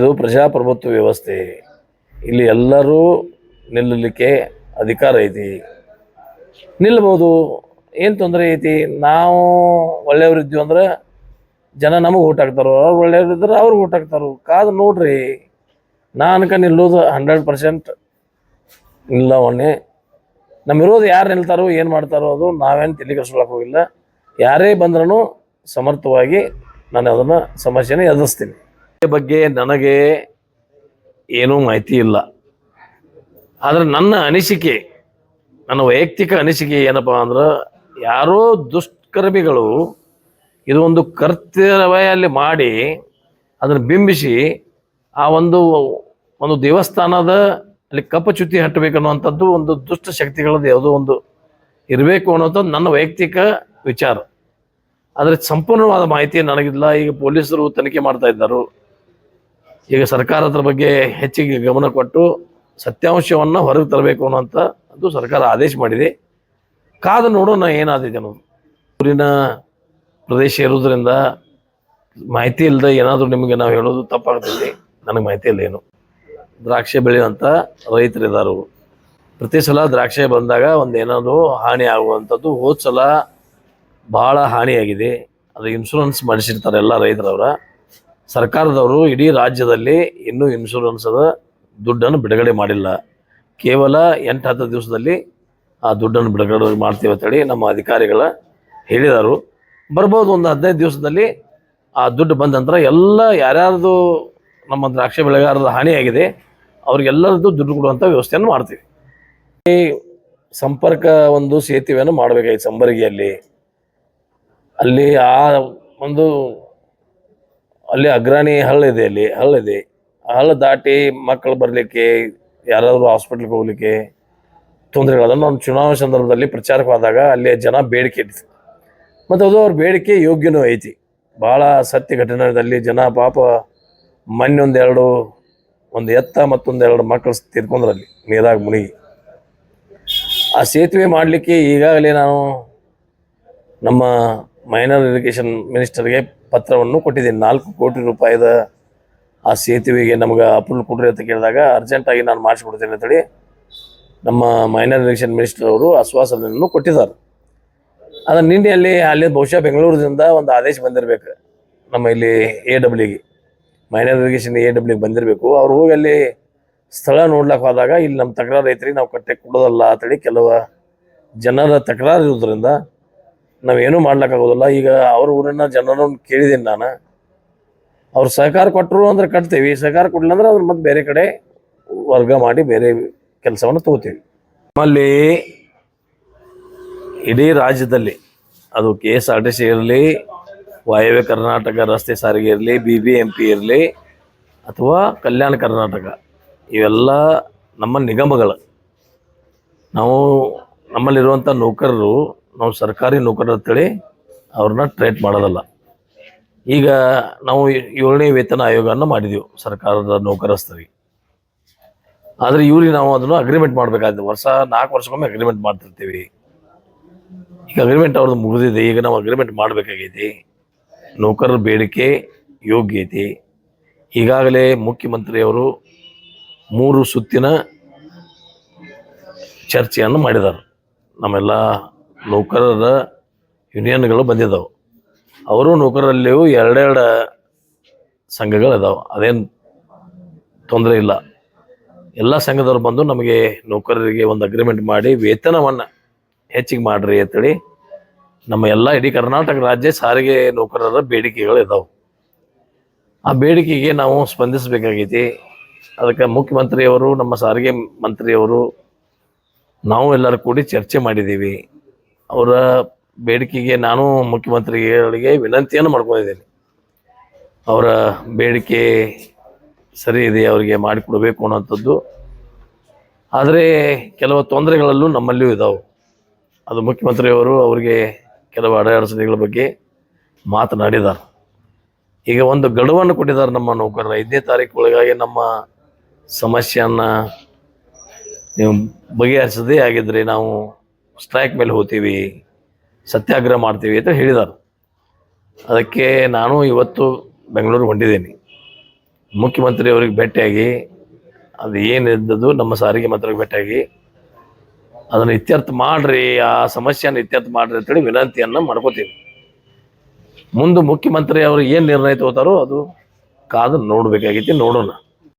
ಇದು ಪ್ರಜಾಪ್ರಭುತ್ವ ವ್ಯವಸ್ಥೆ. ಇಲ್ಲಿ ಎಲ್ಲರೂ ನಿಲ್ಲಲಿಕ್ಕೆ ಅಧಿಕಾರ ಐತಿ, ನಿಲ್ಬೋದು, ಏನು ತೊಂದರೆ ಐತಿ. ನಾವು ಒಳ್ಳೆಯವರಿದ್ವಿ ಅಂದ್ರೆ ಜನ ನಮಗೆ ಓಟ್ ಹಾಕ್ತಾರೋ, ಅವ್ರು ಒಳ್ಳೆಯವರಿದ್ರೆ ಅವ್ರಿಗೆ ಓಟ್ ಹಾಕ್ತಾರೋ. ಕಾದು ನೋಡ್ರಿ. ನಾನು ನಿಲ್ಲೋದು 100% ನಿಲ್ಲವನ್ನೇ. ನಮ್ಮಿರೋದು ಯಾರು ನಿಲ್ತಾರೋ ಏನು ಮಾಡ್ತಾರೋ ಅದು ನಾವೇನು ತಲೆ ಕೆಡಿಸ್ಕೊಳಕ್ಕೆ ಹೋಗಿಲ್ಲ. ಯಾರೇ ಬಂದ್ರೂ ಸಮರ್ಥವಾಗಿ ನಾನು ಅದನ್ನು ಸಮಸ್ಯೆನ ಎದುರಿಸ್ತೀನಿ. ಬಗ್ಗೆ ನನಗೆ ಏನೂ ಮಾಹಿತಿ ಇಲ್ಲ. ಆದರೆ ನನ್ನ ಅನಿಸಿಕೆ, ನನ್ನ ವೈಯಕ್ತಿಕ ಅನಿಸಿಕೆ ಏನಪ್ಪ ಅಂದ್ರೆ, ಯಾರೋ ದುಷ್ಕರ್ಮಿಗಳು ಇದು ಒಂದು ಕರ್ತವ್ಯಲ್ಲಿ ಮಾಡಿ ಅದನ್ನು ಬಿಂಬಿಸಿ ಆ ಒಂದು ದೇವಸ್ಥಾನದ ಅಲ್ಲಿ ಕಪ್ಪಚುತ್ತಿ ಹಟ್ಟಬೇಕನ್ನುವಂಥದ್ದು ಒಂದು ದುಷ್ಟ ಶಕ್ತಿಗಳದ್ದು ಯಾವುದೋ ಒಂದು ಇರಬೇಕು ಅನ್ನೋಂಥದ್ದು ನನ್ನ ವೈಯಕ್ತಿಕ ವಿಚಾರ. ಆದರೆ ಸಂಪೂರ್ಣವಾದ ಮಾಹಿತಿ ನನಗಿಲ್ಲ. ಈಗ ಪೊಲೀಸರು ತನಿಖೆ ಮಾಡ್ತಾ ಇದ್ದರು. ಈಗ ಸರ್ಕಾರ ಅದ್ರ ಬಗ್ಗೆ ಹೆಚ್ಚಿಗೆ ಗಮನ ಕೊಟ್ಟು ಸತ್ಯಾಂಶವನ್ನು ಹೊರಗೆ ತರಬೇಕು ಅನ್ನೋಂಥ ಅದು ಸರ್ಕಾರ ಆದೇಶ ಮಾಡಿದೆ. ಕಾದು ನೋಡೋಣ ಏನಾದಿದೆ ಅನ್ನೋದು. ಊರಿನ ಪ್ರದೇಶ ಇರೋದ್ರಿಂದ ಮಾಹಿತಿ ಇಲ್ಲದೆ ಏನಾದರೂ ನಿಮಗೆ ನಾವು ಹೇಳೋದು ತಪ್ಪಾಗ್ತೈತಿ. ನನಗೆ ಮಾಹಿತಿ ಇಲ್ಲ ಏನು. ದ್ರಾಕ್ಷಿ ಬೆಳೆಯುವಂಥ ರೈತರಿದ್ದಾರೆ. ಪ್ರತಿ ಸಲ ದ್ರಾಕ್ಷಿ ಬಂದಾಗ ಏನಾದರೂ ಹಾನಿ ಆಗುವಂಥದ್ದು. ಹೋದ ಸಲ ಭಾಳ ಹಾನಿಯಾಗಿದೆ. ಅದು ಇನ್ಶೂರೆನ್ಸ್ ಮಾಡಿಸಿರ್ತಾರೆ ಎಲ್ಲ ರೈತರವರ. ಸರ್ಕಾರದವರು ಇಡೀ ರಾಜ್ಯದಲ್ಲಿ ಇನ್ನೂ ಇನ್ಶೂರೆನ್ಸದ ದುಡ್ಡನ್ನು ಬಿಡುಗಡೆ ಮಾಡಿಲ್ಲ. ಕೇವಲ 8-10 ದಿವಸದಲ್ಲಿ ಆ ದುಡ್ಡನ್ನು ಬಿಡುಗಡೆ ಮಾಡ್ತೀವಿ ಅಂತೇಳಿ ನಮ್ಮ ಅಧಿಕಾರಿಗಳ ಹೇಳಿದರು. ಬರ್ಬೋದು, ಒಂದು 15 ದಿವಸದಲ್ಲಿ ಆ ದುಡ್ಡು ಬಂದ ನಂತರ ಎಲ್ಲ ಯಾರ್ಯಾರ್ದು ನಮ್ಮ ದ್ರಾಕ್ಷಿ ಬೆಳೆಗಾರರ ಹಾನಿಯಾಗಿದೆ ಅವ್ರಿಗೆಲ್ಲರದ್ದು ದುಡ್ಡು ಕೊಡುವಂಥ ವ್ಯವಸ್ಥೆಯನ್ನು ಮಾಡ್ತೀವಿ. ಈ ಸಂಪರ್ಕ ಒಂದು ಸೇತುವೆಯನ್ನು ಮಾಡಬೇಕಾಗಿ ಸಂಬರಗಿಯಲ್ಲಿ. ಅಲ್ಲಿ ಅಲ್ಲಿ ಅಗ್ರಾಣಿ ಹಳ್ಳಿದೆ. ಅಲ್ಲಿ ಹಳ್ಳಿದೆ. ಆ ಹಳ್ಳ ದಾಟಿ ಮಕ್ಕಳು ಬರಲಿಕ್ಕೆ, ಯಾರಾದರೂ ಹಾಸ್ಪಿಟ್ಲಿಗೆ ಹೋಗ್ಲಿಕ್ಕೆ ತೊಂದರೆಗಳನ್ನು ಒಂದು ಚುನಾವಣೆ ಸಂದರ್ಭದಲ್ಲಿ ಪ್ರಚಾರಕ್ಕೆ ಹೋದಾಗ ಅಲ್ಲಿ ಜನ ಬೇಡಿಕೆ ಇಟ್ಟಿತು. ಮತ್ತು ಅದು ಅವ್ರ ಬೇಡಿಕೆ ಯೋಗ್ಯನೂ ಐತಿ. ಭಾಳ ಸತ್ಯ ಘಟನೆಯಲ್ಲಿ ಜನ ಪಾಪ ಮೊನ್ನೆ ಒಂದು ಎತ್ತ ಮತ್ತೊಂದೆರಡು ಮಕ್ಕಳು ತೀರ್ಕೊಂಡ್ರಲ್ಲಿ ನೀರಾಗಿ ಮುಳುಗಿ. ಆ ಸೇತುವೆ ಮಾಡಲಿಕ್ಕೆ ಈಗಾಗಲೇ ನಾನು ನಮ್ಮ ಮೈನರ್ ಇರಿಗೇಷನ್ ಮಿನಿಸ್ಟರ್ಗೆ ಪತ್ರವನ್ನು ಕೊಟ್ಟಿದ್ದೀನಿ. 4 ಕೋಟಿ ರೂಪಾಯಿದ ಆ ಸೇತುವೆಗೆ ನಮ್ಗೆ ಅಪ್ರೂವಲ್ ಕೊಡ್ರಿ ಅಂತ ಕೇಳಿದಾಗ ಅರ್ಜೆಂಟಾಗಿ ನಾನು ಮಾಡಿಸ್ಕೊಡ್ತೇನೆ ಅಂತೇಳಿ ನಮ್ಮ ಮೈನರ್ ಇರಿಗೇಷನ್ ಮಿನಿಸ್ಟರ್ ಅವರು ಆಶ್ವಾಸನೆಯನ್ನು ಕೊಟ್ಟಿದ್ದಾರೆ. ಅದನ್ನು ನಿನ್ನೆ ಅಲ್ಲಿ ಬಹುಶಃ ಬೆಂಗಳೂರಿನಿಂದ ಒಂದು ಆದೇಶ ಬಂದಿರಬೇಕು. ನಮ್ಮ ಇಲ್ಲಿ AWಗೆ ಮೈನರ್ ಇರಿಗೇಷನ್ AWಗೆ ಬಂದಿರಬೇಕು. ಅವ್ರು ಹೋಗಿ ಅಲ್ಲಿ ಸ್ಥಳ ನೋಡ್ಲಿಕ್ಕೆ ಹೋದಾಗ ಇಲ್ಲಿ ನಮ್ಮ ತಕರಾರು ಐತ್ರಿ, ನಾವು ಕಟ್ಟೆ ಕೊಡೋದಲ್ಲ ಅಂತೇಳಿ ಕೆಲವು ಜನರ ತಕರಾರು ಇರೋದ್ರಿಂದ ನಾವೇನೂ ಮಾಡ್ಲಿಕ್ಕಾಗೋದಿಲ್ಲ. ಈಗ ಅವ್ರ ಊರಿನ ಜನರನ್ನು ಕೇಳಿದ್ದೀನಿ ನಾನು. ಅವ್ರು ಸಹಕಾರ ಕೊಟ್ಟರು ಅಂದ್ರೆ ಕಟ್ತೀವಿ, ಸಹಕಾರ ಕೊಡಲಿಲ್ಲ ಅಂದ್ರೆ ಅದನ್ನ ಮತ್ತೆ ಬೇರೆ ಕಡೆ ವರ್ಗ ಮಾಡಿ ಬೇರೆ ಕೆಲಸವನ್ನು ತಗೋತೀವಿ. ನಮ್ಮಲ್ಲಿ ಇಡೀ ರಾಜ್ಯದಲ್ಲಿ ಅದು KSRTC ಇರಲಿ, ವಾಯವ್ಯ ಕರ್ನಾಟಕ ರಸ್ತೆ ಸಾರಿಗೆ ಇರಲಿ, BBMP ಇರಲಿ ಅಥವಾ ಕಲ್ಯಾಣ ಕರ್ನಾಟಕ, ಇವೆಲ್ಲ ನಮ್ಮ ನಿಗಮಗಳು. ನಮ್ಮಲ್ಲಿರುವಂಥ ನೌಕರರು ನಾವು ಸರ್ಕಾರಿ ನೌಕರರು ಅಂತೇಳಿ ಅವ್ರನ್ನ ಟ್ರೀಟ್ ಮಾಡೋದಲ್ಲ. ಈಗ ನಾವು 7ನೇ ವೇತನ ಆಯೋಗವನ್ನು ಮಾಡಿದೆವು ಸರ್ಕಾರದ ನೌಕರಸ್ಥರಿಗೆ. ಆದರೆ ಇವ್ರಿಗೆ ನಾವು ಅದನ್ನು ಅಗ್ರಿಮೆಂಟ್ ಮಾಡಬೇಕಾಗಿದೆ. 4 ವರ್ಷಕ್ಕೊಮ್ಮೆ ಅಗ್ರಿಮೆಂಟ್ ಮಾಡ್ತಿರ್ತೀವಿ. ಈಗ ಅಗ್ರಿಮೆಂಟ್ ಅವ್ರದ್ದು ಮುಗಿದಿದೆ. ಈಗ ನಾವು ಅಗ್ರಿಮೆಂಟ್ ಮಾಡಬೇಕಾಗೈತಿ. ನೌಕರರ ಬೇಡಿಕೆ ಯೋಗ್ಯ ಐತಿ. ಈಗಾಗಲೇ ಮುಖ್ಯಮಂತ್ರಿಯವರು 3 ಸುತ್ತಿನ ಚರ್ಚೆಯನ್ನು ಮಾಡಿದ್ದಾರೆ. ನಮ್ಮೆಲ್ಲ ನೌಕರರ ಯೂನಿಯನ್ಗಳು ಬಂದಿದ್ದಾವೆ. ಅವರು ನೌಕರರಲ್ಲಿಯೂ 2 ಸಂಘಗಳಿದಾವೆ. ಅದೇನು ತೊಂದರೆ ಇಲ್ಲ. ಎಲ್ಲ ಸಂಘದವ್ರು ಬಂದು ನಮಗೆ ನೌಕರರಿಗೆ ಒಂದು ಅಗ್ರಿಮೆಂಟ್ ಮಾಡಿ ವೇತನವನ್ನು ಹೆಚ್ಚಿಗೆ ಮಾಡಿರಿ ಅಂತೇಳಿ ನಮ್ಮ ಎಲ್ಲ ಇಡೀ ಕರ್ನಾಟಕ ರಾಜ್ಯ ಸಾರಿಗೆ ನೌಕರರ ಬೇಡಿಕೆಗಳು ಇದಾವೆ. ಆ ಬೇಡಿಕೆಗೆ ನಾವು ಸ್ಪಂದಿಸಬೇಕಾಗೈತಿ. ಅದಕ್ಕೆ ಮುಖ್ಯಮಂತ್ರಿಯವರು, ನಮ್ಮ ಸಾರಿಗೆ ಮಂತ್ರಿಯವರು, ನಾವು ಎಲ್ಲರೂ ಕೂಡಿ ಚರ್ಚೆ ಮಾಡಿದ್ದೀವಿ. ಅವರ ಬೇಡಿಕೆಗೆ ನಾನು ಮುಖ್ಯಮಂತ್ರಿಗಳಿಗೆ ವಿನಂತಿಯನ್ನು ಮಾಡ್ಕೊಂಡಿದ್ದೀನಿ. ಅವರ ಬೇಡಿಕೆ ಸರಿ ಇದೆ, ಅವರಿಗೆ ಮಾಡಿಕೊಡಬೇಕು ಅನ್ನೋಂಥದ್ದು. ಆದರೆ ಕೆಲವು ತೊಂದರೆಗಳಲ್ಲೂ ನಮ್ಮಲ್ಲಿಯೂ ಇದ್ದಾವೆ. ಅದು ಮುಖ್ಯಮಂತ್ರಿಯವರು ಅವರಿಗೆ ಕೆಲವು ಅಡೆತಡೆಗಳ ಬಗ್ಗೆ ಮಾತನಾಡಿದ್ದಾರೆ. ಈಗ ಒಂದು ಗಡುವನ್ನು ಕೊಟ್ಟಿದ್ದಾರೆ ನಮ್ಮ ನೌಕರರ. 5ನೇ ತಾರೀಕು ಒಳಗಾಗಿ ನಮ್ಮ ಸಮಸ್ಯೆಯನ್ನು ನೀವು ಬಗೆಹರಿಸದೇ ಆಗಿದ್ದರೆ ನಾವು ಸ್ಟ್ರೈಕ್ ಮೇಲೆ ಹೋಗ್ತೀವಿ, ಸತ್ಯಾಗ್ರಹ ಮಾಡ್ತೀವಿ ಅಂತ ಹೇಳಿದ್ದಾರೆ. ಅದಕ್ಕೆ ನಾನು ಇವತ್ತು ಬೆಂಗಳೂರಿಗೆ ಹೊಂಟಿದ್ದೀನಿ. ಮುಖ್ಯಮಂತ್ರಿ ಅವ್ರಿಗೆ ಭೇಟಿಯಾಗಿ ಅದು ಏನಿದ್ದದು ನಮ್ಮ ಸಾರಿಗೆ ಮಂತ್ರಿಗೆ ಭೇಟಿಯಾಗಿ ಅದನ್ನು ಇತ್ಯರ್ಥ ಮಾಡ್ರಿ, ಆ ಸಮಸ್ಯೆನ ಇತ್ಯರ್ಥ ಮಾಡ್ರಿ ಅಂತೇಳಿ ವಿನಂತಿಯನ್ನು ಮಾಡ್ಕೋತೀವಿ. ಮುಂದೆ ಮುಖ್ಯಮಂತ್ರಿ ಅವರು ಏನು ನಿರ್ಣಯ ತಗೋತಾರೋ ಅದು ಕಾದು ನೋಡ್ಬೇಕಾಗೈತಿ, ನೋಡೋಣ.